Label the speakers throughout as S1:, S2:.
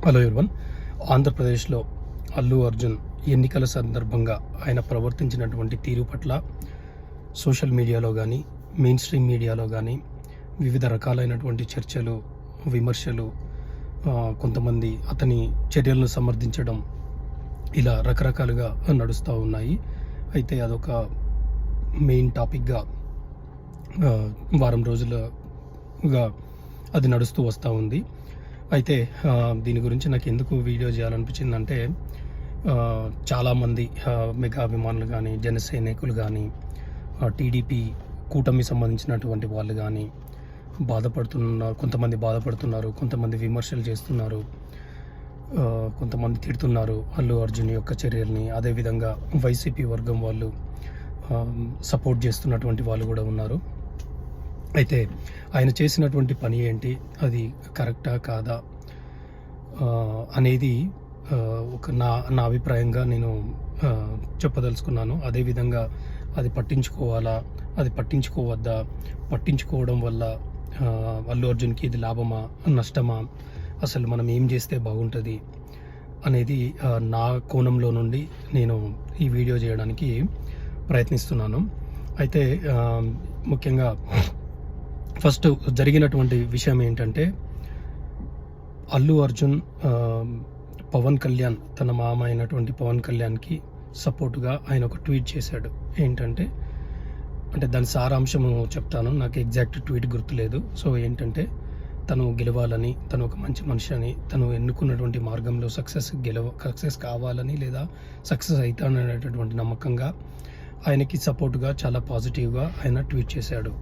S1: Hello everyone. ఆంధ్రప్రదేశ్లో అల్లు అర్జున్ ఎన్నికల సందర్భంగా ఆయన ప్రవర్తించినటువంటి తీరు పట్ల సోషల్ మీడియాలో కానీ మెయిన్ స్ట్రీమ్ మీడియాలో కానీ వివిధ రకాలైనటువంటి చర్చలు, విమర్శలు, కొంతమంది అతని చర్యలను సమర్థించడం, ఇలా రకరకాలుగా నడుస్తూ ఉన్నాయి. అయితే అదొక మెయిన్ టాపిక్గా వారం రోజులుగా అది నడుస్తూ వస్తూ ఉంది. అయితే దీని గురించి నాకు ఎందుకు వీడియో చేయాలనిపించిందంటే, చాలామంది మెగా అభిమానులు కానీ, జన సైనికులు కానీ, టీడీపీ కూటమి సంబంధించినటువంటి వాళ్ళు కానీ కొంతమంది బాధపడుతున్నారు, కొంతమంది విమర్శలు చేస్తున్నారు, కొంతమంది తిడుతున్నారు అల్లు అర్జున్ యొక్క చర్యల్ని. అదేవిధంగా వైసీపీ వర్గం వాళ్ళు సపోర్ట్ చేస్తున్నటువంటి వాళ్ళు కూడా ఉన్నారు. అయితే ఆయన చేసినటువంటి పని ఏంటి, అది కరెక్టా కాదా అనేది ఒక నా అభిప్రాయంగా నేను చెప్పదలుచుకున్నాను. అదేవిధంగా అది పట్టించుకోవాలా, అది పట్టించుకోవద్దా, పట్టించుకోవడం వల్ల అల్లు అర్జున్కి ఇది లాభమా నష్టమా, అసలు మనం ఏం చేస్తే బాగుంటుంది అనేది నా కోణంలో నుండి నేను ఈ వీడియో చేయడానికి ప్రయత్నిస్తున్నాను. అయితే ముఖ్యంగా ఫస్ట్ జరిగినటువంటి విషయం ఏంటంటే, అల్లు అర్జున్ పవన్ కళ్యాణ్, తన మామ అయినటువంటి పవన్ కళ్యాణ్కి సపోర్టుగా ఆయన ఒక ట్వీట్ చేశాడు. ఏంటంటే, దాని సారాంశము చెప్తాను, నాకు ఎగ్జాక్ట్ ట్వీట్ గుర్తులేదు. సో ఏంటంటే, తను గెలవాలని, తను ఒక మంచి మనిషి అని, తను ఎన్నుకున్నటువంటి మార్గంలో సక్సెస్ కావాలని లేదా సక్సెస్ అవుతాననేటటువంటి నమ్మకంగా ఆయనకి సపోర్టుగా చాలా పాజిటివ్గా ఆయన ట్వీట్ చేశాడు.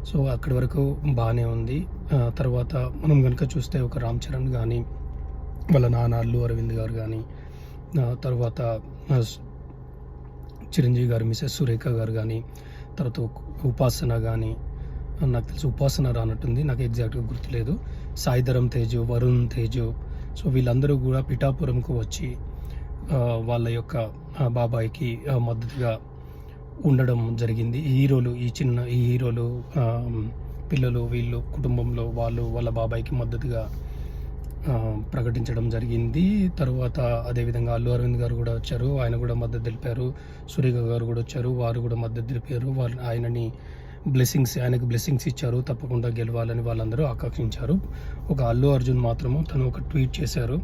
S1: సో అక్కడి వరకు బాగానే ఉంది. తర్వాత మనం కనుక చూస్తే ఒక రామ్ చరణ్ కానీ, వాళ్ళ నాన్న అల్లు అరవింద్ గారు కానీ, తర్వాత చిరంజీవి గారు మిసెస్ సురేఖ గారు కానీ, తర్వాత ఉపాసన కానీ, నాకు తెలిసి ఉపాసన రానట్టుంది, నాకు ఎగ్జాక్ట్గా గుర్తులేదు, సాయిధరం తేజు, వరుణ్ తేజు, సో వీళ్ళందరూ కూడా పిఠాపురంకు వచ్చి వాళ్ళ యొక్క బాబాయికి మద్దతుగా ఉండడం జరిగింది. ఈ హీరోలు పిల్లలు వీళ్ళు కుటుంబంలో వాళ్ళ బాబాయికి మద్దతుగా ప్రకటించడం జరిగింది. తర్వాత అదేవిధంగా అల్లు అరవింద్ గారు కూడా వచ్చారు, ఆయన కూడా మద్దతు తెలిపారు. సురేఖ గారు కూడా వచ్చారు, వారు కూడా మద్దతు తెలిపారు. ఆయనకు బ్లెస్సింగ్స్ ఇచ్చారు, తప్పకుండా గెలవాలని వాళ్ళందరూ ఆకాంక్షించారు. ఒక అల్లు అర్జున్ మాత్రము తను ఒక ట్వీట్ చేశారు.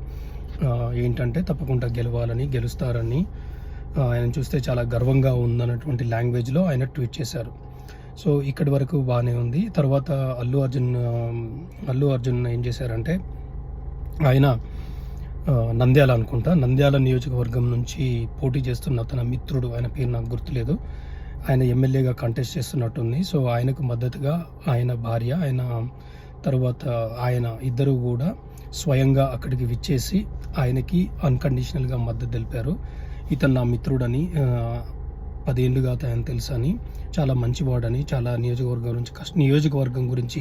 S1: ఏంటంటే, తప్పకుండా గెలుస్తారని, ఆయన చూస్తే చాలా గర్వంగా ఉందన్నటువంటి లాంగ్వేజ్లో ఆయన ట్వీట్ చేశారు. సో ఇక్కడి వరకు బాగానే ఉంది. తర్వాత అల్లు అర్జున్ ఏం చేశారంటే, ఆయన నంద్యాల నియోజకవర్గం నుంచి పోటీ చేస్తున్న తన మిత్రుడు, ఆయన పేరు నాకు గుర్తులేదు, ఆయన ఎమ్మెల్యేగా కంటెస్ట్ చేస్తున్నట్టుంది. సో ఆయనకు మద్దతుగా ఆయన భార్య, ఆయన ఇద్దరు కూడా స్వయంగా అక్కడికి విచ్చేసి ఆయనకి అన్కండిషనల్గా మద్దతు తెలిపారు. ఇతను నా మిత్రుడని, 10 ఏళ్ళుగా ఆయన తెలుసని, చాలా మంచివాడని, చాలా నియోజకవర్గం గురించి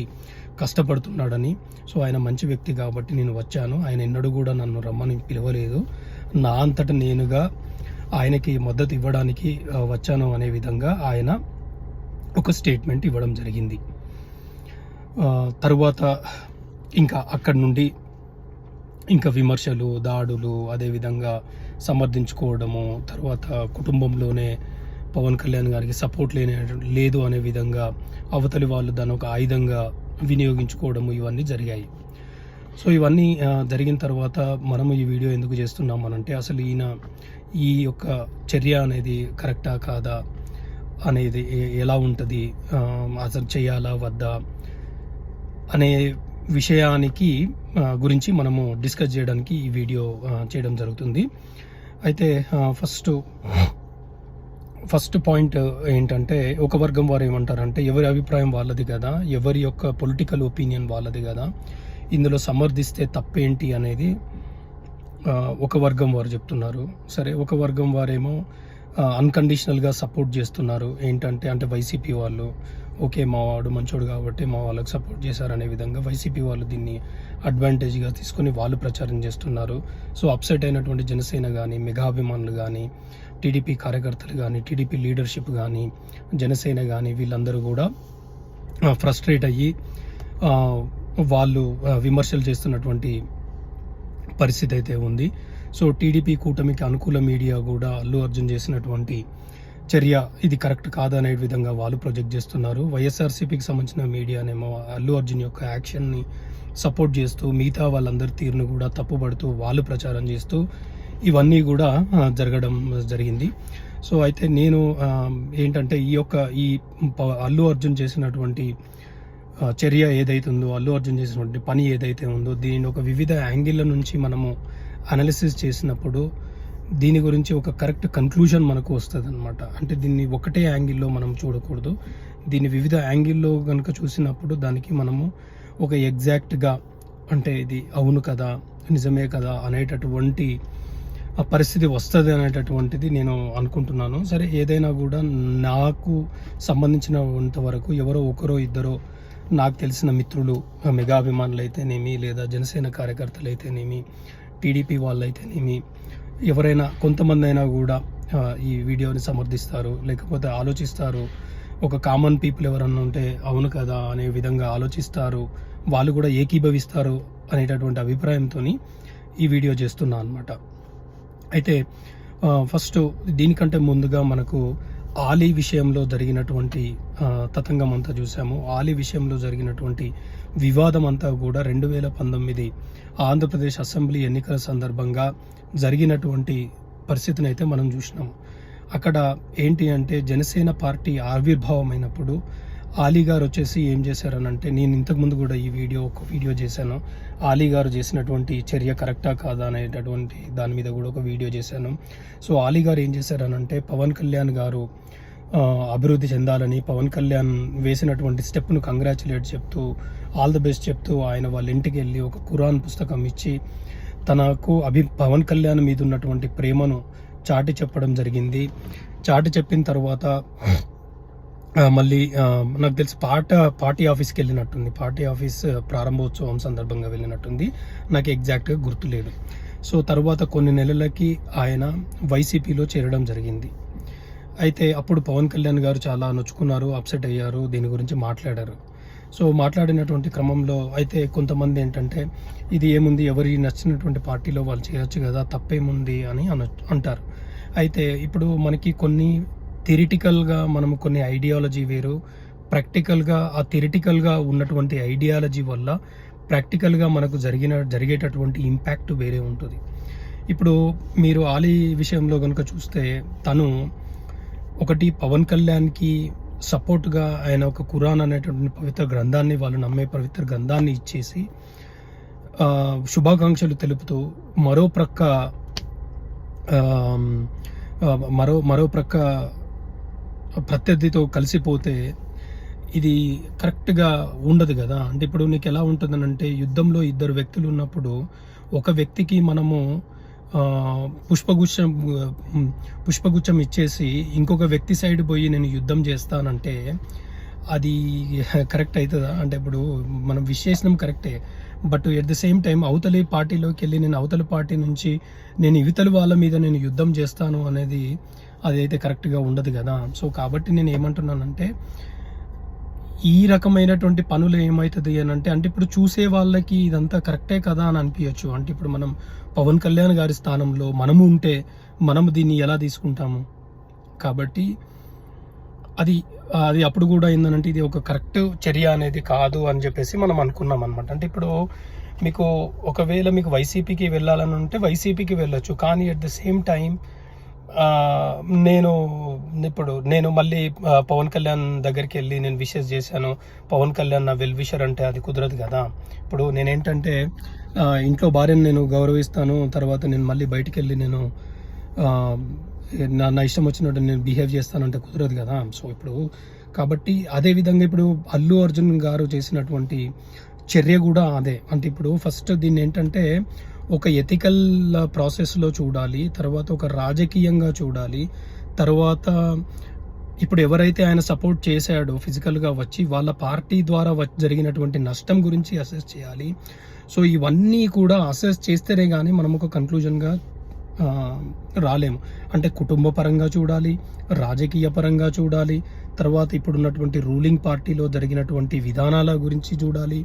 S1: కష్టపడుతున్నాడని, సో ఆయన మంచి వ్యక్తి కాబట్టి నేను వచ్చాను, ఆయన ఎన్నడూ కూడా నన్ను రమ్మని పిలవలేదు, నా అంతటా నేనుగా ఆయనకి మద్దతు ఇవ్వడానికి వచ్చాను అనే విధంగా ఆయన ఒక స్టేట్మెంట్ ఇవ్వడం జరిగింది. తరువాత ఇంకా అక్కడి నుండి ఇంకా విమర్శలు, దాడులు, అదేవిధంగా సమర్థించుకోవడము, తర్వాత కుటుంబంలోనే పవన్ కళ్యాణ్ గారికి సపోర్ట్ లేదు అనే విధంగా అవతలి వాళ్ళు దాన్ని ఒక ఆయుధంగా వినియోగించుకోవడము, ఇవన్నీ జరిగాయి. సో ఇవన్నీ జరిగిన తర్వాత మనము ఈ వీడియో ఎందుకు చేస్తున్నామనంటే, అసలు ఈ యొక్క చర్య అనేది కరెక్టా కాదా అనేది ఎలా ఉంటుంది, అసలు చేయాలా వద్దా అనే విషయానికి గురించి మనము డిస్కస్ చేయడానికి ఈ వీడియో చేయడం జరుగుతుంది. అయితే ఫస్ట్ పాయింట్ ఏంటంటే, ఒక వర్గం వారు ఏమంటారంటే, ఎవరి అభిప్రాయం వాళ్ళది కదా, ఎవరి యొక్క పొలిటికల్ ఒపీనియన్ వాళ్ళది కదా, ఇందులో సమర్థిస్తే తప్పేంటి అనేది ఒక వర్గం వారు చెప్తున్నారు. సరే, ఒక వర్గం వారేమో అన్కండిషనల్గా సపోర్ట్ చేస్తున్నారు. అంటే వైసీపీ వాళ్ళు, ఓకే మా వాడు మంచోడు కాబట్టి మా వాళ్ళకి సపోర్ట్ చేశారనే విధంగా వైసీపీ వాళ్ళు దీన్ని అడ్వాంటేజ్గా తీసుకొని వాళ్ళు ప్రచారం చేస్తున్నారు. సో అప్సెట్ అయినటువంటి జనసేన కానీ, మెగా అభిమానులు కానీ, టీడీపీ కార్యకర్తలు కానీ, టీడీపీ లీడర్షిప్ కానీ, జనసేన కానీ, వీళ్ళందరూ కూడా ఫ్రస్ట్రేట్ అయ్యి వాళ్ళు విమర్శలు చేస్తున్నటువంటి పరిస్థితి అయితే ఉంది. సో టీడీపీ కూటమికి అనుకూల మీడియా కూడా అల్లు అర్జున్ చేసినటువంటి చర్య ఇది కరెక్ట్ కాదనే విధంగా వాళ్ళు ప్రొజెక్ట్ చేస్తున్నారు. వైఎస్ఆర్సీపీకి సంబంధించిన మీడియానేమో అల్లు అర్జున్ యొక్క యాక్షన్ని సపోర్ట్ చేస్తూ మిగతా వాళ్ళందరి తీరును కూడా తప్పుపడుతూ వాళ్ళు ప్రచారం చేస్తూ ఇవన్నీ కూడా జరగడం జరిగింది. సో అయితే నేను ఏంటంటే ఈ అల్లు అర్జున్ చేసినటువంటి చర్య ఏదైతే ఉందో, అల్లు అర్జున్ చేసినటువంటి పని ఏదైతే ఉందో, దీనిని ఒక వివిధ యాంగిళ్ళ నుంచి మనము అనాలిసిస్ చేసినప్పుడు దీని గురించి ఒక కరెక్ట్ కన్క్లూజన్ మనకు వస్తుంది అనమాట. అంటే దీన్ని ఒకటే యాంగిల్లో మనం చూడకూడదు. దీన్ని వివిధ యాంగిల్లో కనుక చూసినప్పుడు దానికి మనము ఒక ఎగ్జాక్ట్గా అంటే ఇది అవును కదా, నిజమే కదా అనేటటువంటి ఆ పరిస్థితి వస్తుంది అనేటటువంటిది నేను అనుకుంటున్నాను. సరే, ఏదైనా కూడా నాకు సంబంధించినంత వరకు ఎవరో ఒకరో ఇద్దరో నాకు తెలిసిన మిత్రులు, మెగా అభిమానులు అయితేనేమి, లేదా జనసేన కార్యకర్తలు అయితేనేమి, టీడీపీ వాళ్ళు అయితేనేమి, ఎవరైనా కొంతమంది అయినా కూడా ఈ వీడియోని సమర్థిస్తారు, లేకపోతే ఆలోచిస్తారు. ఒక కామన్ పీపుల్ ఎవరన్నా ఉంటే అవును కదా అనే విధంగా ఆలోచిస్తారు, వాళ్ళు కూడా ఏకీభవిస్తారు అనేటటువంటి అభిప్రాయంతో ఈ వీడియో చేస్తున్నా అనమాట. అయితే ఫస్ట్ దీనికంటే ముందుగా మనకు ఆలీ విషయంలో జరిగినటువంటి తతంగం అంతా చూసాము. ఆలీ విషయంలో జరిగినటువంటి వివాదం అంతా కూడా 2019 ఆంధ్రప్రదేశ్ అసెంబ్లీ ఎన్నికల సందర్భంగా జరిగినటువంటి పరిస్థితిని అయితే మనం చూసినాము. అక్కడ ఏంటి అంటే జనసేన పార్టీ ఆవిర్భావమైనప్పుడు ఆలీ గారు వచ్చేసి ఏం చేశారనంటే, నేను ఇంతకుముందు కూడా ఒక వీడియో చేశాను, ఆలీ గారు చేసినటువంటి చర్య కరెక్టా కాదా అనేటటువంటి దాని మీద కూడా ఒక వీడియో చేశాను. సో ఆలీ గారు ఏం చేశారనంటే, పవన్ కళ్యాణ్ గారు అభివృద్ధి చెందాలని, పవన్ కళ్యాణ్ వేసినటువంటి స్టెప్ను కంగ్రాచులేట్ చెప్తూ, ఆల్ ది బెస్ట్ చెప్తూ ఆయన వాళ్ళ ఇంటికి వెళ్ళి ఒక ఖురాన్ పుస్తకం ఇచ్చి తనకు పవన్ కళ్యాణ్ మీద ఉన్నటువంటి ప్రేమను చాటి చెప్పడం జరిగింది. చాటి చెప్పిన తర్వాత మళ్ళీ నాకు తెలిసి పార్టీ ఆఫీస్కి వెళ్ళినట్టుంది, పార్టీ ఆఫీస్ ప్రారంభోత్సవం సందర్భంగా వెళ్ళినట్టుంది, నాకు ఎగ్జాక్ట్గా గుర్తులేదు. సో తర్వాత కొన్ని నెలలకి ఆయన వైసీపీలో చేరడం జరిగింది. అయితే అప్పుడు పవన్ కళ్యాణ్ గారు చాలా నొచ్చుకున్నారు, అప్సెట్ అయ్యారు, దీని గురించి మాట్లాడారు. సో మాట్లాడినటువంటి క్రమంలో అయితే కొంతమంది ఏంటంటే, ఇది ఏముంది, ఎవరి నచ్చినటువంటి పార్టీలో వాళ్ళు చేయొచ్చు కదా, తప్పేముంది అని అంటారు. అయితే ఇప్పుడు మనకి కొన్ని థియరిటికల్గా మనము కొన్ని ఐడియాలజీ వేరు, ప్రాక్టికల్గా ఆ థియరిటికల్గా ఉన్నటువంటి ఐడియాలజీ వల్ల ప్రాక్టికల్గా మనకు జరిగేటటువంటి ఇంపాక్ట్ వేరే ఉంటుంది. ఇప్పుడు మీరు ఆలీ విషయంలో కనుక చూస్తే, తను ఒకటి పవన్ కళ్యాణ్కి సపోర్ట్గా ఆయన ఒక ఖురాన్ అనేటువంటి పవిత్ర గ్రంథాన్ని, వాళ్ళు నమ్మే పవిత్ర గ్రంథాన్ని ఇచ్చేసి శుభాకాంక్షలు తెలుపుతూ మరో ప్రక్క ప్రత్యర్థితో కలిసిపోతే ఇది కరెక్ట్గా ఉండదు కదా. అంటే ఇప్పుడు నీకు ఎలా ఉంటుందనంటే, యుద్ధంలో ఇద్దరు వ్యక్తులు ఉన్నప్పుడు ఒక వ్యక్తికి మనము పుష్పగుచ్చం ఇచ్చేసి ఇంకొక వ్యక్తి సైడ్ పోయి నేను యుద్ధం చేస్తానంటే అది కరెక్ట్ అవుతుందా? అంటే ఇప్పుడు మనం విశ్లేషణం కరెక్టే, but at the same time అవతలి పార్టీలోకి వెళ్ళి నేను అవతలి పార్టీ నుంచి నేను ఇవతలి వాళ్ళ మీద నేను యుద్ధం చేస్తాను అనేది అదైతే కరెక్ట్గా ఉండదు కదా. సో కాబట్టి నేను ఏమంటున్నానంటే, ఈ రకమైనటువంటి పనులు ఏమవుతుంది అని అంటే ఇప్పుడు చూసే వాళ్ళకి ఇదంతా కరెక్టే కదా అని అనిపించచ్చు. అంటే ఇప్పుడు మనం పవన్ కళ్యాణ్ గారి స్థానంలో మనము ఉంటే మనము దీన్ని ఎలా తీసుకుంటాము? కాబట్టి అది అప్పుడు కూడా ఏంటంటే, ఇది ఒక కరెక్ట్ చర్య అనేది కాదు అని చెప్పేసి మనం అనుకున్నాం అనమాట. అంటే ఇప్పుడు మీకు ఒకవేళ మీకు వైసీపీకి వెళ్ళాలని ఉంటే వైసీపీకి వెళ్ళొచ్చు, కానీ అట్ ద సేమ్ టైం నేను మళ్ళీ పవన్ కళ్యాణ్ దగ్గరికి వెళ్ళి నేను విషెస్ చేశాను, పవన్ కళ్యాణ్ నా వెల్ విషర్ అంటే అది కుదరదు కదా. ఇప్పుడు నేనేంటంటే, ఇంట్లో భార్యను నేను గౌరవిస్తాను, తర్వాత నేను మళ్ళీ బయటికి వెళ్ళి నేను నా ఇష్టం వచ్చినట్టు నేను బిహేవ్ చేస్తానంటే కుదరదు కదా. సో ఇప్పుడు కాబట్టి అదేవిధంగా ఇప్పుడు అల్లు అర్జున్ గారు చేసినటువంటి చర్య కూడా అదే. అంటే ఇప్పుడు ఫస్ట్ దీన్ని ఏంటంటే ఒక ఎథికల్ ప్రాసెస్లో చూడాలి, తర్వాత ఒక రాజకీయంగా చూడాలి, తర్వాత ఇప్పుడు ఎవరైతే ఆయన సపోర్ట్ చేశాడో ఫిజికల్గా వచ్చి వాళ్ళ పార్టీ ద్వారా జరిగినటువంటి నష్టం గురించి అసెస్ చేయాలి. సో ఇవన్నీ కూడా అసెస్ చేస్తేనే కానీ మనం ఒక కన్క్లూజన్గా రాలేము. అంటే కుటుంబ పరంగా చూడాలి, రాజకీయ పరంగా చూడాలి, తర్వాత ఇప్పుడున్నటువంటి రూలింగ్ పార్టీలో జరిగినటువంటి విధానాల గురించి చూడాలి,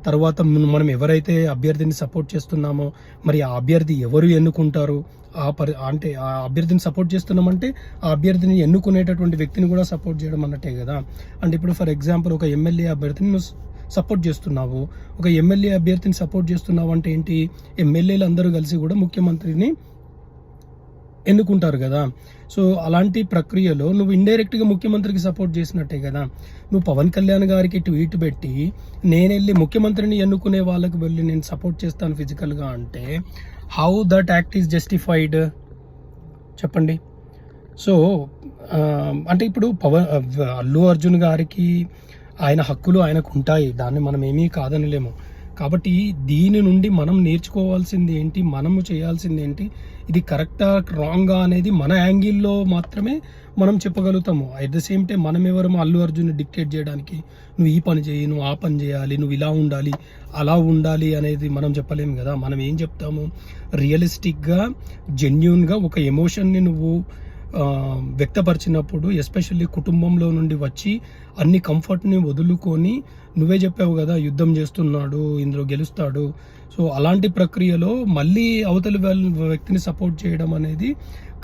S1: తర్వాత మనం ఎవరైతే అభ్యర్థిని సపోర్ట్ చేస్తున్నామో మరి ఆ అభ్యర్థి ఎవరు ఎన్నుకుంటారు, అంటే ఆ అభ్యర్థిని సపోర్ట్ చేస్తున్నామంటే ఆ అభ్యర్థిని ఎన్నుకునేటటువంటి వ్యక్తిని కూడా సపోర్ట్ చేయడం అన్నట్టే కదా. అంటే ఇప్పుడు ఫర్ ఎగ్జాంపుల్ ఒక ఎమ్మెల్యే అభ్యర్థిని నువ్వు సపోర్ట్ చేస్తున్నావు, ఒక ఎమ్మెల్యే అభ్యర్థిని సపోర్ట్ చేస్తున్నావు అంటే ఏంటి, ఎమ్మెల్యేలు అందరూ కలిసి కూడా ముఖ్యమంత్రిని ఎన్నుకుంటారు కదా. సో అలాంటి ప్రక్రియలో నువ్వు ఇండైరెక్ట్గా ముఖ్యమంత్రికి సపోర్ట్ చేసినట్టే కదా. నువ్వు పవన్ కళ్యాణ్ గారికి ట్వీట్ పెట్టి నేను వెళ్ళి ముఖ్యమంత్రిని ఎన్నుకునే వాళ్ళకి వెళ్ళి నేను సపోర్ట్ చేస్తాను ఫిజికల్గా అంటే how that act is justified చెప్పండి. సో అంటే ఇప్పుడు అల్లు అర్జున్ గారికి ఆయన హక్కులు ఆయనకు ఉంటాయి, దాన్ని మనం ఏమీ కాదనలేము. కాబట్టి దీని నుండి మనం నేర్చుకోవాల్సింది ఏంటి, మనము చేయాల్సింది ఏంటి, ఇది కరెక్టా రాంగా అనేది మన యాంగిల్లో మాత్రమే మనం చెప్పగలుగుతాము. అట్ ద సేమ్ టైం మనం ఎవరము అల్లు అర్జున్ డిక్టేట్ చేయడానికి నువ్వు ఈ పని చేయి, నువ్వు ఆ పని చేయాలి, నువ్వు ఇలా ఉండాలి అలా ఉండాలి అనేది మనం చెప్పలేము కదా. మనం ఏం చెప్తాము, రియలిస్టిక్గా జెన్యూన్గా ఒక ఎమోషన్ని నువ్వు వ్యక్తపరిచినప్పుడు, ఎస్పెషల్లీ కుటుంబంలో నుండి వచ్చి అన్ని కంఫర్ట్ని వదులుకొని నువ్వే చెప్పావు కదా యుద్ధం చేస్తున్నాడు, ఇందులో గెలుస్తాడు. సో అలాంటి ప్రక్రియలో మళ్ళీ అవతలి వ్యక్తిని సపోర్ట్ చేయడం అనేది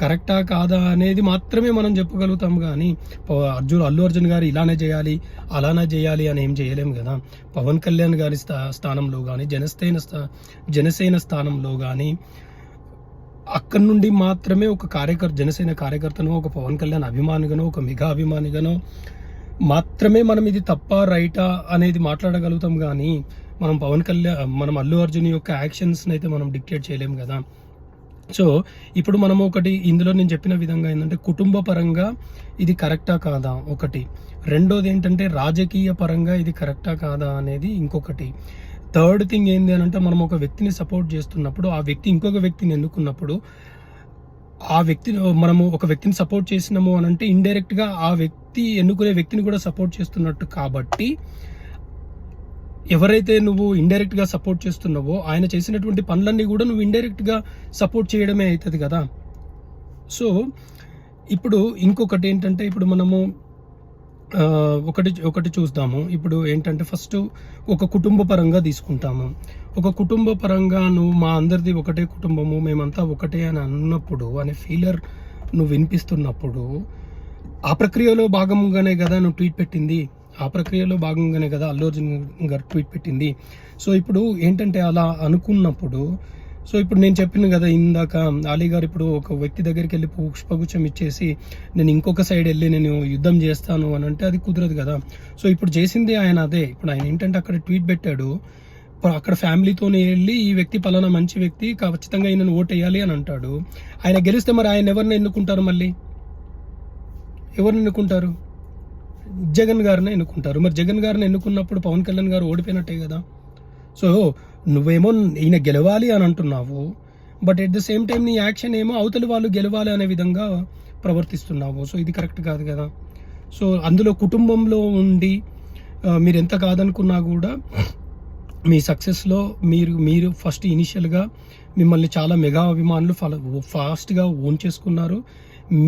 S1: కరెక్టా కాదా అనేది మాత్రమే మనం చెప్పగలుగుతాం. కానీ అల్లు అర్జున్ గారు ఇలానే చేయాలి అలానే చేయాలి అని ఏం చేయలేము కదా. పవన్ కళ్యాణ్ గారి స్థానంలో కానీ జనసేన స్థానంలో కానీ అక్కడి నుండి మాత్రమే ఒక జనసేన కార్యకర్తను, ఒక పవన్ కళ్యాణ్ అభిమానిగానో, ఒక మెగా అభిమానిగానో మాత్రమే మనం ఇది తప్ప రైటా అనేది మాట్లాడగలుగుతాం. కానీ మనం అల్లు అర్జున్ యొక్క యాక్షన్స్ని అయితే మనం డిక్టేట్ చేయలేము కదా. సో ఇప్పుడు మనం ఒకటి ఇందులో నేను చెప్పిన విధంగా ఏంటంటే కుటుంబ పరంగా ఇది కరెక్టా కాదా ఒకటి, రెండోది ఏంటంటే రాజకీయ పరంగా ఇది కరెక్టా కాదా అనేది ఇంకొకటి, థర్డ్ థింగ్ ఏంటి అని అంటే మనం ఒక వ్యక్తిని సపోర్ట్ చేస్తున్నప్పుడు ఆ వ్యక్తి ఇంకొక వ్యక్తిని ఎన్నుకున్నప్పుడు మనము ఒక వ్యక్తిని సపోర్ట్ చేసినాము అని అంటే ఇండైరెక్ట్గా ఆ వ్యక్తి ఎన్నుకునే వ్యక్తిని కూడా సపోర్ట్ చేస్తున్నట్టు. కాబట్టి ఎవరైతే నువ్వు ఇండైరెక్ట్గా సపోర్ట్ చేస్తున్నావో ఆయన చేసినటువంటి పనులన్నీ కూడా నువ్వు ఇండైరెక్ట్గా సపోర్ట్ చేయడమే అవుతుంది కదా. సో ఇప్పుడు ఇంకొకటి ఏంటంటే ఇప్పుడు మనము ఒకటి చూద్దాము. ఇప్పుడు ఏంటంటే ఫస్ట్ ఒక కుటుంబ పరంగా తీసుకుంటాము. ఒక కుటుంబ పరంగా నువ్వు మా అందరిది ఒకటే కుటుంబము, మేమంతా ఒకటే అని అన్నప్పుడు అనే ఫీలర్ నువ్వు వినిపిస్తున్నప్పుడు ఆ ప్రక్రియలో భాగంగానే కదా నువ్వు ట్వీట్ పెట్టింది, ఆ ప్రక్రియలో భాగంగానే కదా అల్లు అర్జున్ గారు ట్వీట్ పెట్టింది. సో ఇప్పుడు ఏంటంటే అలా అనుకున్నప్పుడు, సో ఇప్పుడు నేను చెప్పిన కదా ఇందాక అలీ గారు ఇప్పుడు ఒక వ్యక్తి దగ్గరికి వెళ్ళి పుష్పగుచ్చం ఇచ్చేసి నేను ఇంకొక సైడ్ వెళ్ళి నేను యుద్ధం చేస్తాను అని అంటే అది కుదరదు కదా. సో ఇప్పుడు చేసింది ఆయన అదే. ఇప్పుడు ఆయన ఏంటంటే అక్కడ ట్వీట్ పెట్టాడు, అక్కడ ఫ్యామిలీతోనే వెళ్ళి ఈ వ్యక్తి పలానా మంచి వ్యక్తి ఖచ్చితంగా ఆయనను ఓట్ వేయాలి అని అంటాడు. ఆయన గెలిస్తే మరి ఆయన ఎవరిని ఎన్నుకుంటారు, మళ్ళీ ఎవరిని ఎన్నుకుంటారు, జగన్ గారిని ఎన్నుకుంటారు. మరి జగన్ గారిని ఎన్నుకున్నప్పుడు పవన్ కళ్యాణ్ గారు ఓడిపోయినట్టే కదా. సో నువ్వేమో ఈయన గెలవాలి అని అంటున్నావు, but at the same time నీ యాక్షన్ ఏమో అవతలి వాళ్ళు గెలవాలి అనే విధంగా ప్రవర్తిస్తున్నావు. సో ఇది కరెక్ట్ కాదు కదా. సో అందులో కుటుంబంలో ఉండి మీరు ఎంత కాదనుకున్నా కూడా మీ సక్సెస్లో మీరు ఫస్ట్ ఇనిషియల్గా మిమ్మల్ని చాలా మెగా అభిమానులు ఫాస్ట్గా ఓన్ చేసుకున్నారు.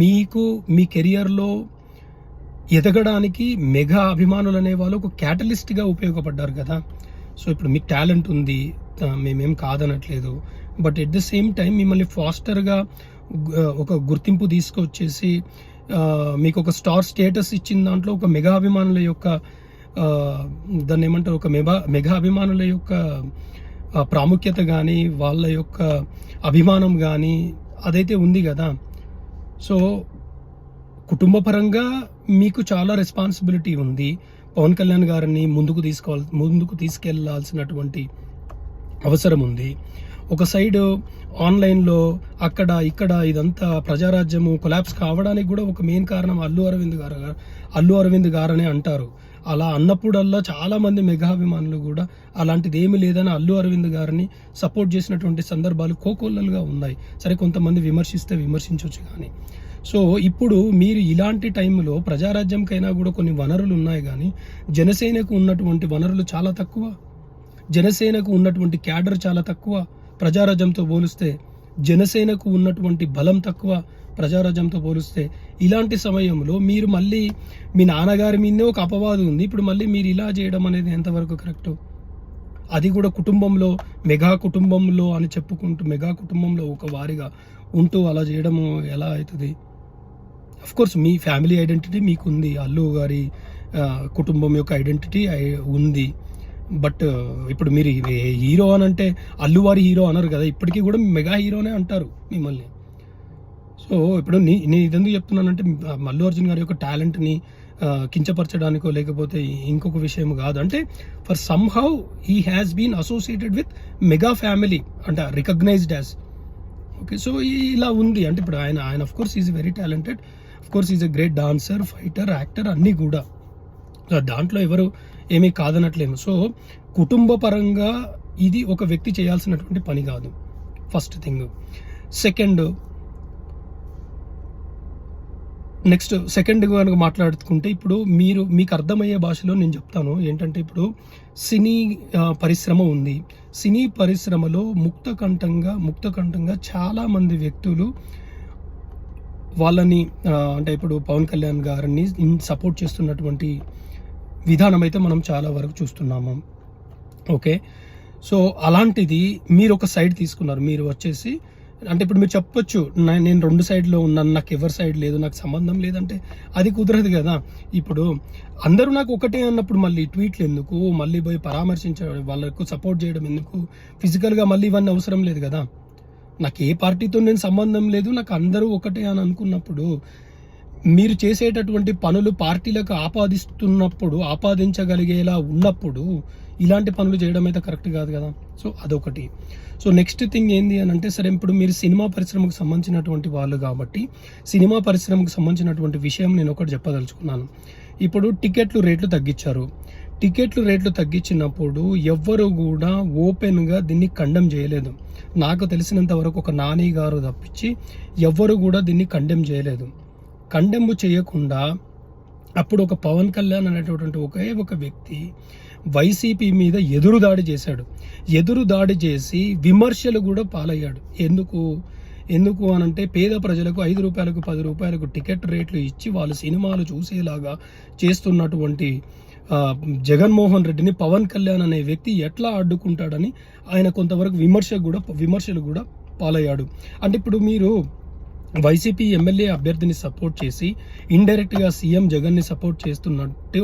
S1: మీకు మీ కెరియర్లో ఎదగడానికి మెగా అభిమానులు అనేవాళ్ళు ఒక క్యాటలిస్ట్గా ఉపయోగపడ్డారు కదా. సో ఇప్పుడు మీకు టాలెంట్ ఉంది, మేమేం కాదనట్లేదు, but at the same time మిమ్మల్ని ఫాస్టర్గా ఒక గుర్తింపు తీసుకొచ్చేసి మీకు ఒక స్టార్ స్టేటస్ ఇచ్చిన దాంట్లో ఒక మెగా అభిమానుల యొక్క దాన్ని ఏమంటారు, ఒక మెగా అభిమానుల యొక్క ప్రాముఖ్యత కానీ వాళ్ళ యొక్క అభిమానం కానీ అదైతే ఉంది కదా. సో కుటుంబ పరంగా మీకు చాలా రెస్పాన్సిబిలిటీ ఉంది. పవన్ కళ్యాణ్ గారిని ముందుకు తీసుకెళ్లాల్సినటువంటి అవసరం ఉంది. ఒక సైడ్ ఆన్లైన్లో అక్కడ ఇక్కడ ఇదంతా ప్రజారాజ్యము కొలాప్స్ కావడానికి కూడా ఒక మెయిన్ కారణం అల్లు అరవింద్ గారనే అంటారు. అలా అన్నప్పుడల్లా చాలామంది మెగాభిమానులు కూడా అలాంటిది ఏమీ లేదని అల్లు అరవింద్ గారిని సపోర్ట్ చేసినటువంటి సందర్భాలు కోకొల్లలుగా ఉన్నాయి. సరే కొంతమంది విమర్శించవచ్చు కానీ. సో ఇప్పుడు మీరు ఇలాంటి టైంలో ప్రజారాజ్యంకైనా కూడా కొన్ని వనరులు ఉన్నాయి, కానీ జనసేనకు ఉన్నటువంటి వనరులు చాలా తక్కువ, జనసేనకు ఉన్నటువంటి క్యాడర్ చాలా తక్కువ. ప్రజారాజ్యంతో పోలిస్తే జనసేనకు ఉన్నటువంటి బలం తక్కువ ప్రజారాజ్యంతో పోలిస్తే. ఇలాంటి సమయంలో మీరు మళ్ళీ మీ నాన్నగారి మీదే ఒక అపవాదం ఉంది, ఇప్పుడు మళ్ళీ మీరు ఇలా చేయడం అనేది ఎంతవరకు కరెక్టు? అది కూడా కుటుంబంలో మెగా కుటుంబంలో అని చెప్పుకుంటూ మెగా కుటుంబంలో ఒక వారిగా ఉంటూ అలా చేయడము ఎలా అవుతుంది? కోర్స్ మీ ఫ్యామిలీ ఐడెంటిటీ మీకు ఉంది, అల్లు గారి కుటుంబం యొక్క ఐడెంటిటీ ఉంది. బట్ ఇప్పుడు మీరు హీరో అని అంటే అల్లు వారి హీరో అనరు కదా, ఇప్పటికీ కూడా మెగా హీరోనే అంటారు మిమ్మల్ని. సో ఇప్పుడు నేను ఇదెందుకు చెప్తున్నానంటే అల్లు అర్జున్ గారి యొక్క టాలెంట్ని కించపరచడానికో లేకపోతే ఇంకొక విషయం కాదు. అంటే for some how he has been associated with mega family, అంటే రికగ్నైజ్డ్ యాజ్. ఓకే, సో ఇలా ఉంది. అంటే ఇప్పుడు ఆయన of course is very talented, of course is a great dancer, fighter, actor అన్నీ కూడా. సో దాంట్లో ఎవరు ఏమీ కాదనట్లేము. సో కుటుంబ పరంగా ఇది ఒక వ్యక్తి చేయాల్సినటువంటి పని కాదు, ఫస్ట్ థింగ్. సెకండ్ కనుక మాట్లాడుకుంటే ఇప్పుడు మీకు అర్థమయ్యే భాషలో నేను చెప్తాను. ఏంటంటే ఇప్పుడు సినీ పరిశ్రమ ఉంది. సినీ పరిశ్రమలో ముక్తకంఠంగా చాలామంది వ్యక్తులు వాళ్ళని అంటే ఇప్పుడు పవన్ కళ్యాణ్ గారిని సపోర్ట్ చేస్తున్నటువంటి విధానం అయితే మనం చాలా వరకు చూస్తున్నాము. ఓకే, సో అలాంటిది మీరు ఒక సైడ్ తీసుకున్నారు. మీరు వచ్చేసి అంటే ఇప్పుడు మీరు చెప్పొచ్చు నేను 2 సైడ్లో ఉన్నాను, నాకు ఎవరి సైడ్ లేదు, నాకు సంబంధం లేదంటే అది కుదరదు కదా. ఇప్పుడు అందరూ నాకు ఒకటే అన్నప్పుడు మళ్ళీ ట్వీట్లు ఎందుకు, మళ్ళీ పోయి పరామర్శించడం, వాళ్ళకు సపోర్ట్ చేయడం ఎందుకు, ఫిజికల్గా మళ్ళీ ఇవన్నీ అవసరం లేదు కదా. నాకు ఏ పార్టీతో నేను సంబంధం లేదు, నాకు అందరూ ఒకటే అని అనుకున్నప్పుడు మీరు చేసేటటువంటి పనులు పార్టీలకు ఆపాదించగలిగేలా ఉన్నప్పుడు ఇలాంటి పనులు చేయడం అయితే కరెక్ట్ కాదు కదా. సో అదొకటి. సో నెక్స్ట్ థింగ్ ఏంది అని అంటే, సరే ఇప్పుడు మీరు సినిమా పరిశ్రమకు సంబంధించినటువంటి వాళ్ళు కాబట్టి సినిమా పరిశ్రమకు సంబంధించినటువంటి విషయం నేను ఒకటి చెప్పదలుచుకున్నాను. ఇప్పుడు టికెట్లు రేట్లు తగ్గించినప్పుడు ఎవ్వరు కూడా ఓపెన్గా దీన్ని కండెమ్ చేయలేదు. నాకు తెలిసినంత వరకు ఒక నాని గారు తప్పించి ఎవ్వరు కూడా దీన్ని కండెమ్ చేయలేదు. కండెమ్ చేయకుండా అప్పుడు ఒక పవన్ కళ్యాణ్ అనేటటువంటి ఒకే ఒక వ్యక్తి వైసీపీ మీద ఎదురుదాడి చేసి విమర్శలు కూడా పాలయ్యాడు. ఎందుకు అనంటే పేద ప్రజలకు 5 రూపాయలకు 10 రూపాయలకు టికెట్ రేట్లు ఇచ్చి వాళ్ళు సినిమాలు చూసేలాగా చేస్తున్నటువంటి జగన్మోహన్ రెడ్డిని పవన్ కళ్యాణ్ అనే వ్యక్తి ఎట్లా అడ్డుకుంటాడని ఆయన కొంతవరకు విమర్శలు కూడా పాలయ్యాడు. అంటే ఇప్పుడు మీరు వైసీపీ ఎమ్మెల్యే అభ్యర్థిని సపోర్ట్ చేసి ఇండైరెక్ట్గా సీఎం జగన్ని సపోర్ట్ చేస్తున్నట్టు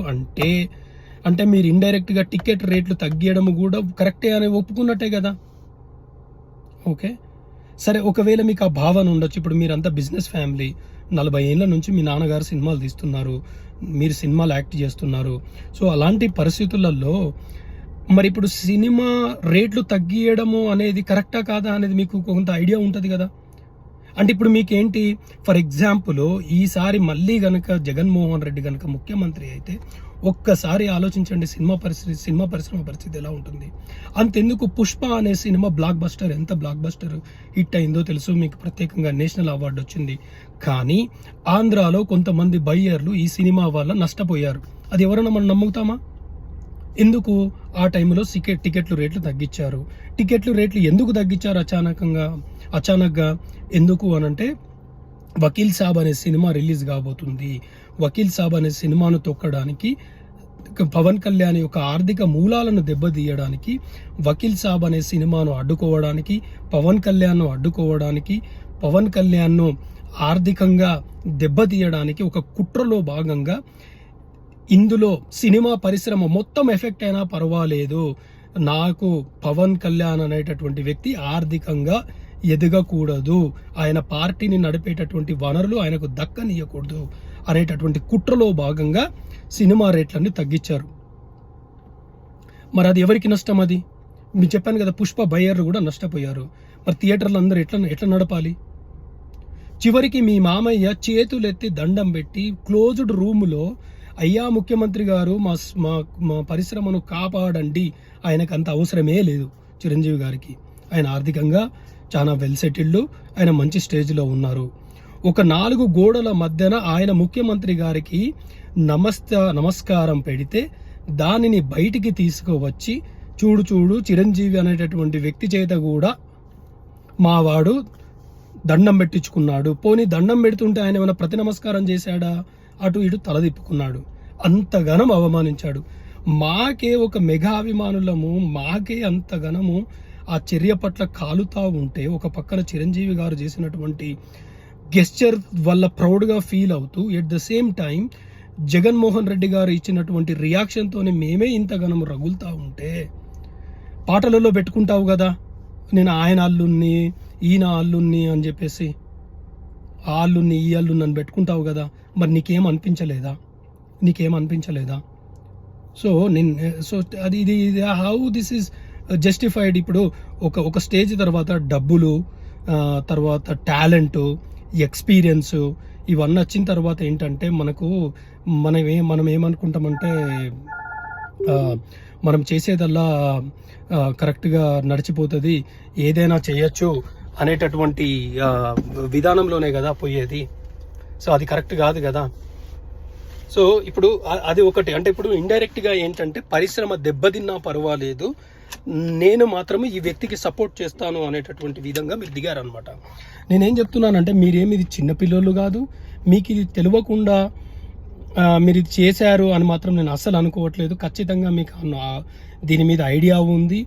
S1: అంటే మీరు ఇండైరెక్ట్గా టికెట్ రేట్లు తగ్గియడం కూడా కరెక్టే అని ఒప్పుకున్నట్టే కదా. ఓకే, సరే ఒకవేళ మీకు ఆ భావన ఉండొచ్చు. ఇప్పుడు మీరంతా బిజినెస్ ఫ్యామిలీ, 40 ఏళ్ళ నుంచి మీ నాన్నగారు సినిమాలు తీస్తున్నారు, మీరు సినిమాలు యాక్ట్ చేస్తున్నారు. సో అలాంటి పరిస్థితులలో మరి ఇప్పుడు సినిమా రేట్లు తగ్గియడము అనేది కరెక్టా కాదా అనేది మీకు కొంత ఐడియా ఉంటుంది కదా. అంటే ఇప్పుడు మీకేంటి, ఫర్ ఎగ్జాంపుల్ ఈసారి మళ్ళీ గనక జగన్మోహన్ రెడ్డి గనక ముఖ్యమంత్రి అయితే ఒక్కసారి ఆలోచించండి సినిమా పరిశ్రమ పరిస్థితి ఎలా ఉంటుంది. అంతెందుకు పుష్ప అనే సినిమా ఎంత బ్లాక్ బస్టర్ హిట్ అయిందో తెలుసు మీకు, ప్రత్యేకంగా నేషనల్ అవార్డు వచ్చింది. కానీ ఆంధ్రాలో కొంతమంది బయ్యర్లు ఈ సినిమా వల్ల నష్టపోయారు. అది ఎవరైనా మనం నమ్ముతామా? ఎందుకు ఆ టైంలో టికెట్లు రేట్లు తగ్గించారు. టికెట్లు రేట్లు ఎందుకు తగ్గించారు అచానక్గా ఎందుకు అనంటే వకీల్ సాబ్ అనే సినిమా రిలీజ్ కాబోతుంది. వకీల్ సాబ్ అనే సినిమాను తొక్కడానికి, పవన్ కళ్యాణ్ యొక్క ఆర్థిక మూలాలను దెబ్బతీయడానికి, వకీల్ సాబ్ అనే సినిమాను అడ్డుకోవడానికి, పవన్ కళ్యాణ్ను ఆర్థికంగా దెబ్బతీయడానికి ఒక కుట్రలో భాగంగా ఇందులో సినిమా పరిశ్రమ మొత్తం ఎఫెక్ట్ అయినా పర్వాలేదు, నాకు పవన్ కళ్యాణ్ అనేటటువంటి వ్యక్తి ఆర్థికంగా ఎదగకూడదు, ఆయన పార్టీని నడిపేటటువంటి వనరులు ఆయనకు దక్కనీయకూడదు అనేటటువంటి కుట్రలో భాగంగా సినిమా రేట్లన్నీ తగ్గించారు. మరి అది ఎవరికి నష్టం? అది మీకు చెప్పాను కదా, పుష్ప బయ్యర్లు కూడా నష్టపోయారు. మరి థియేటర్లు అందరూ ఎట్లా నడపాలి? చివరికి మీ మామయ్య చేతులెత్తి దండం పెట్టి క్లోజ్డ్ రూములో, అయ్యా ముఖ్యమంత్రి గారు మా పరిశ్రమను కాపాడండి, ఆయనకు అంత అవసరమే లేదు చిరంజీవి గారికి, ఆయన ఆర్థికంగా చాలా వెల్ సెటిల్డ్, ఆయన మంచి స్టేజ్లో ఉన్నారు. ఒక 4 గోడల మధ్యన ఆయన ముఖ్యమంత్రి గారికి నమస్కారం పెడితే దానిని బయటికి తీసుకువచ్చి చూడు చిరంజీవి అనేటటువంటి వ్యక్తి చేత కూడా మావాడు దండం పెట్టించుకున్నాడు. పోనీ దండం పెడుతుంటే ఆయన ఏమైనా ప్రతి నమస్కారం చేశాడా? అటు ఇటు తలదిప్పుకున్నాడు, అంతగానం అవమానించాడు. మాకే ఒక మెగా అభిమానులము, మాకే అంత ఘనము ఆ చర్య పట్ల కాలుతా ఉంటే, ఒక పక్కన చిరంజీవి గారు చేసినటువంటి గెస్చర్ వల్ల ప్రౌడ్గా ఫీల్ అవుతూ, at the same time Jaganmohan Reddy గారు ఇచ్చినటువంటి రియాక్షన్తోనే మేమే ఇంత ఘనము రగులుతూ ఉంటే, పాటలలో పెట్టుకుంటావు కదా నేను ఆయన అల్లుణ్ణి, ఈయన అల్లుణ్ణి అని చెప్పేసి, ఆ అల్లుణ్ణి ఈ అల్లుణ్ణి అని పెట్టుకుంటావు కదా, మరి నీకేం అనిపించలేదా? సో అది ఇది హౌ దిస్ ఈజ్ జస్టిఫైడ్. ఇప్పుడు ఒక స్టేజ్ తర్వాత డబ్బులు, తర్వాత టాలెంటు, ఎక్స్పీరియన్స్ ఇవన్నీ వచ్చిన తర్వాత ఏంటంటే మనం ఏమనుకుంటామంటే మనం చేసేదల్లా కరెక్ట్గా నడిచిపోతుంది, ఏదైనా చేయొచ్చు అనేటటువంటి విధానంలోనే కదా పోయేది. సో అది కరెక్ట్ కాదు కదా. సో ఇప్పుడు అది ఒకటి. అంటే ఇప్పుడు ఇండైరెక్ట్గా ఏంటంటే పరిశ్రమ దెబ్బతిన్నా పర్వాలేదు, నేను మాత్రమే ఈ వ్యక్తికి సపోర్ట్ చేస్తాను అనేటటువంటి విధంగా మీరు దిగారనమాట. నేనేం చెప్తున్నానంటే మీరేమి ఇది చిన్నపిల్లలు కాదు, మీకు ఇది తెలియకుండా మీరు ఇది చేశారు అని మాత్రం నేను అస్సలు అనుకోవట్లేదు. ఖచ్చితంగా మీకు దీని మీద ఐడియా ఉంది,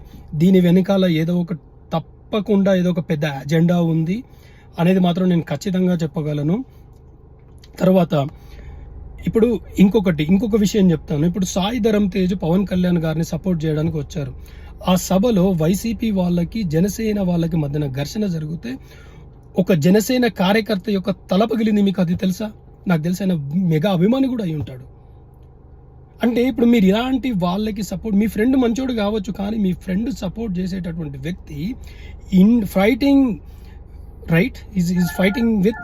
S1: దీని వెనకాల తప్పకుండా ఏదో ఒక పెద్ద అజెండా ఉంది అనేది మాత్రం నేను ఖచ్చితంగా చెప్పగలను. తర్వాత ఇప్పుడు ఇంకొక విషయం చెప్తాను. ఇప్పుడు సాయి ధరమ్ తేజ్ పవన్ కళ్యాణ్ గారిని సపోర్ట్ చేయడానికి వచ్చారు. ఆ సభలో వైసీపీ వాళ్ళకి జనసేన వాళ్ళకి మధ్యన ఘర్షణ జరిగితే ఒక జనసేన కార్యకర్త యొక్క తల పగిలింది. మీకు అది తెలుసా? నాకు తెలిసి ఆయన మెగా అభిమాని కూడా అయి ఉంటాడు. అంటే ఇప్పుడు మీరు ఇలాంటి వాళ్ళకి సపోర్ట్, మీ ఫ్రెండ్ మంచోడు కావచ్చు, కానీ మీ ఫ్రెండ్ సపోర్ట్ చేసేటటువంటి వ్యక్తి ఫైటింగ్ విత్